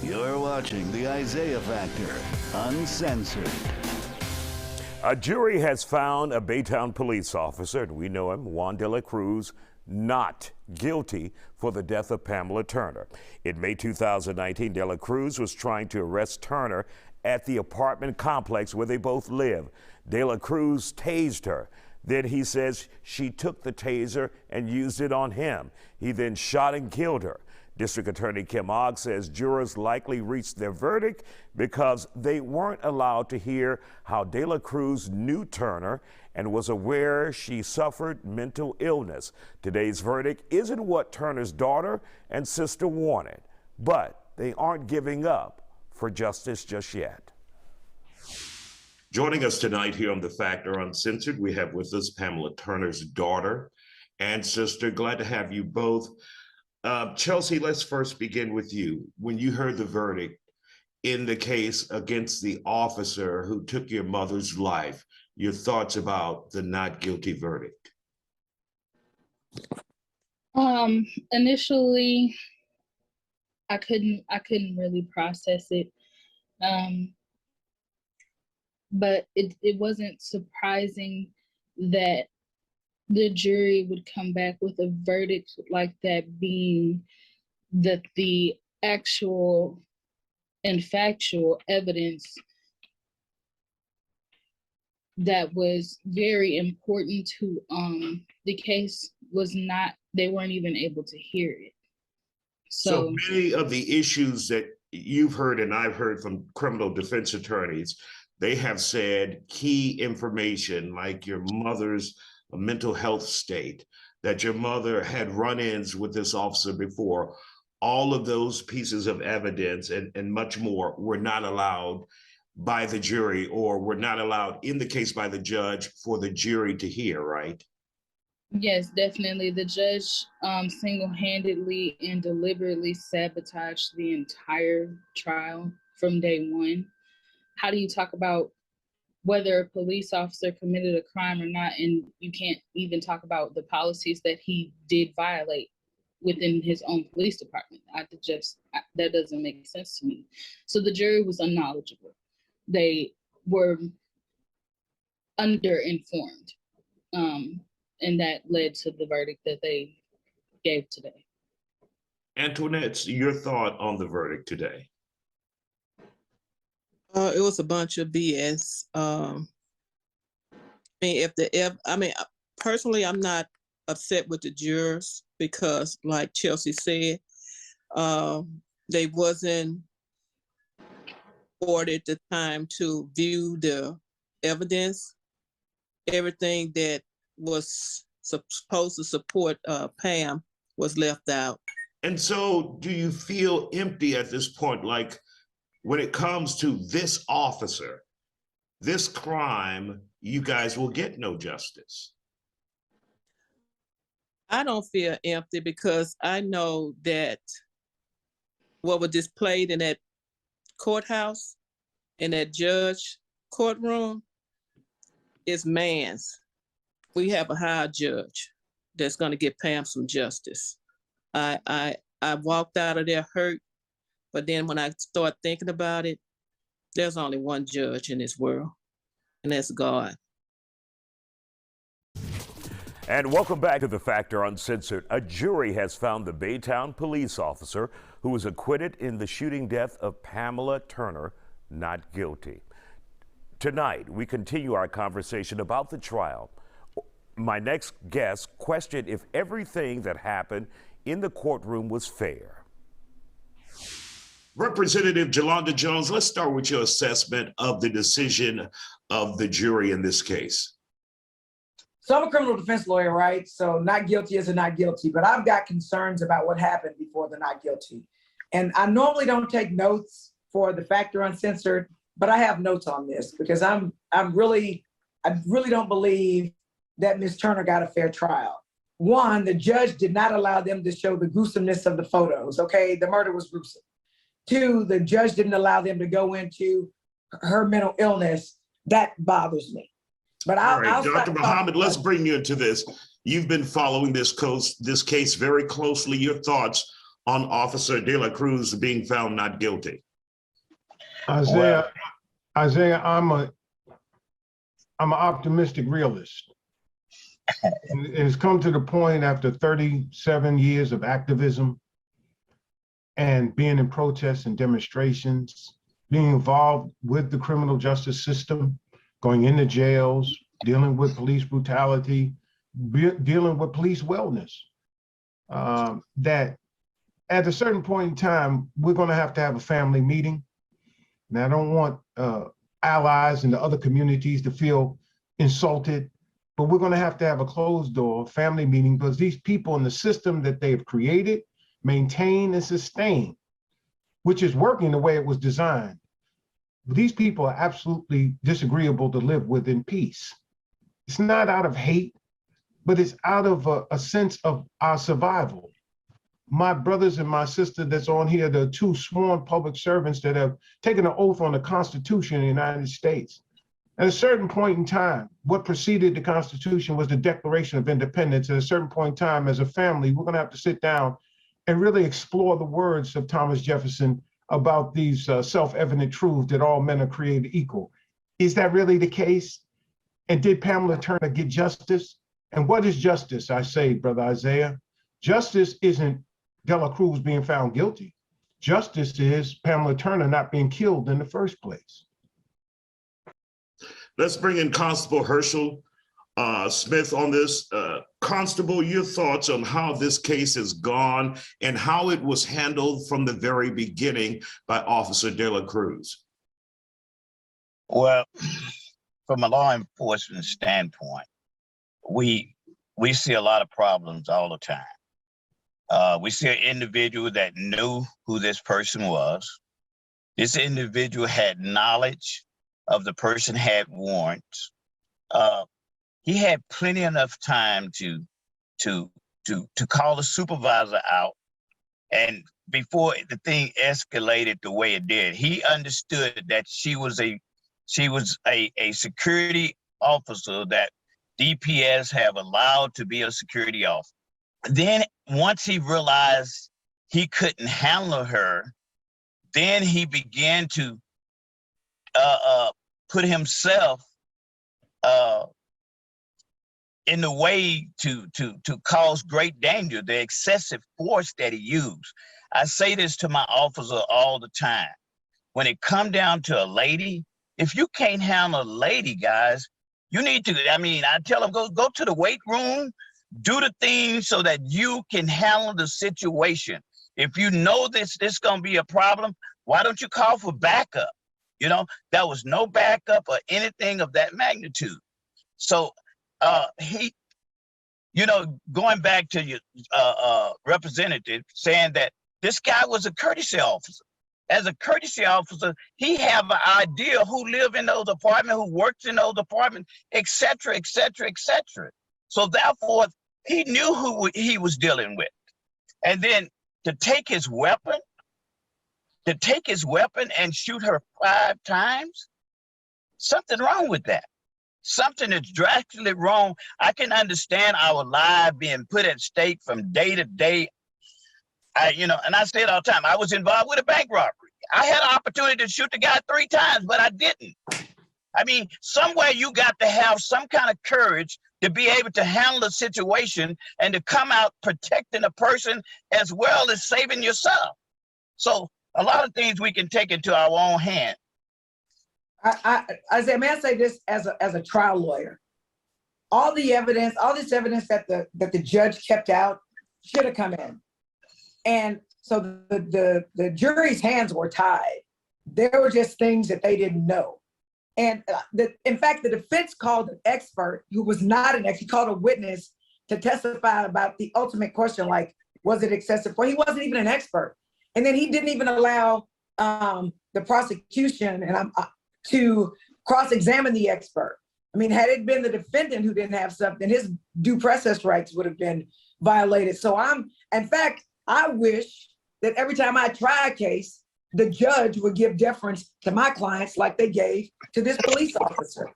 You're watching the Isaiah Factor, Uncensored. A jury has found a Baytown police officer, and we know him, Juan de la Cruz, not guilty for the death of Pamela Turner. In May 2019, de la Cruz was trying to arrest Turner at the apartment complex where they both live. De la Cruz tased her. Then he says she took the taser and used it on him. He then shot and killed her. District Attorney Kim Ogg says jurors likely reached their verdict because they weren't allowed to hear how de la Cruz knew Turner and was aware she suffered mental illness. Today's verdict isn't what Turner's daughter and sister wanted, but they aren't giving up for justice just yet. Joining us tonight here on The Factor Uncensored, we have with us Pamela Turner's daughter and sister. Glad to have you both. Chelsea, let's first begin with you. When you heard the verdict in the case against the officer who took your mother's life, your thoughts about the not guilty verdict? Initially, I couldn't really process it. But it wasn't surprising that the jury would come back with a verdict like that, being that the actual and factual evidence that was very important to the case was not, they weren't even able to hear it. So many of the issues that you've heard and I've heard from criminal defense attorneys, they have said key information like your mother's mental health state, that your mother had run-ins with this officer before. All of those pieces of evidence and much more were not allowed by the jury, or were not allowed in the case by the judge for the jury to hear, right? Yes, definitely. The judge single-handedly and deliberately sabotaged the entire trial from day one. How do you talk about whether a police officer committed a crime or not, and you can't even talk about the policies that he did violate within his own police department? That doesn't make sense to me. So the jury was unknowledgeable. They were underinformed, and that led to the verdict that they gave today. Antoinette, your thought on the verdict today? It was a bunch of BS. Personally, I'm not upset with the jurors because, like Chelsea said, they wasn't afforded the time to view the evidence. Everything that was supposed to support Pam was left out. And so do you feel empty at this point? Like, when it comes to this officer, this crime, you guys will get no justice? I don't feel empty because I know that what was displayed in that courthouse, in that judge courtroom, is man's. We have a high judge that's going to get Pam some justice. I walked out of there hurt. But then when I start thinking about it, there's only one judge in this world, and that's God. And welcome back to The Factor Uncensored. A jury has found the Baytown police officer who was acquitted in the shooting death of Pamela Turner not guilty. Tonight, we continue our conversation about the trial. My next guest questioned if everything that happened in the courtroom was fair. Representative Jolanda Jones, let's start with your assessment of the decision of the jury in this case. So I'm a criminal defense lawyer, right? So not guilty is a not guilty, but I've got concerns about what happened before the not guilty. And I normally don't take notes for the Factor Uncensored, but I have notes on this because I really don't believe that Ms. Turner got a fair trial. One, the judge did not allow them to show the gruesomeness of the photos, okay? The murder was gruesome. Two, the judge didn't allow them to go into her mental illness. That bothers me. But All right, Dr. Muhammad, let's bring you into this. You've been following this case very closely. Your thoughts on Officer De La Cruz being found not guilty? Isaiah, I'm an optimistic realist. And it's come to the point after 37 years of activism and being in protests and demonstrations, being involved with the criminal justice system, going into jails, dealing with police brutality, dealing with police wellness, that at a certain point in time, we're going to have a family meeting. And I don't want allies in the other communities to feel insulted, but we're going to have a closed door family meeting, because these people in the system that they have created, maintained, and sustained, which is working the way it was designed, these people are absolutely disagreeable to live with in peace. It's not out of hate, but it's out of a sense of our survival. My brothers and my sister that's on here, the two sworn public servants that have taken an oath on the Constitution of the United States. At a certain point in time, what preceded the Constitution was the Declaration of Independence. At a certain point in time, as a family, we're going to have to sit down and really explore the words of Thomas Jefferson about these self-evident truths that all men are created equal. Is that really the case? And did Pamela Turner get justice? And what is justice, I say, Brother Isaiah? Justice isn't De La Cruz being found guilty. Justice is Pamela Turner not being killed in the first place. Let's bring in Constable Herschel Smith on this. Constable, your thoughts on how this case has gone and how it was handled from the very beginning by Officer De La Cruz. Well, from a law enforcement standpoint, we see a lot of problems all the time. We see an individual that knew who this person was. This individual had knowledge of the person, had warrants. He had plenty enough time to call the supervisor out, and before the thing escalated the way it did, he understood that she was a security officer that DPS have allowed to be a security officer. Then once he realized he couldn't handle her, then he began to put himself in the way to cause great danger, the excessive force that he used. I say this to my officer all the time. When it come down to a lady, if you can't handle a lady, guys, you need to, I tell them, go to the weight room, do the things so that you can handle the situation. If you know this gonna be a problem, why don't you call for backup? You know, there was no backup or anything of that magnitude. So he, going back to your representative saying that this guy was a courtesy officer. As a courtesy officer, he have an idea who live in those apartments, who works in those apartments, et cetera, et cetera, et cetera. So therefore, he knew who he was dealing with. And then to take his weapon and shoot her 5 times, something wrong with that. Something is drastically wrong. I can understand our lives being put at stake from day to day. And I say it all the time, I was involved with a bank robbery. I had an opportunity to shoot the guy 3 times, but I didn't. Somewhere you got to have some kind of courage to be able to handle the situation and to come out protecting a person as well as saving yourself. So a lot of things we can take into our own hand. Isaiah, may I say this as a trial lawyer? All this evidence that the judge kept out should have come in. And so the jury's hands were tied. There were just things that they didn't know. And in fact, the defense called an expert who was not an expert. He called a witness to testify about the ultimate question, like, was it excessive force? He wasn't even an expert. And then he didn't even allow the prosecution to cross-examine the expert. Had it been the defendant who didn't have something, his due process rights would have been violated. So I wish that every time I try a case, the judge would give deference to my clients like they gave to this police officer.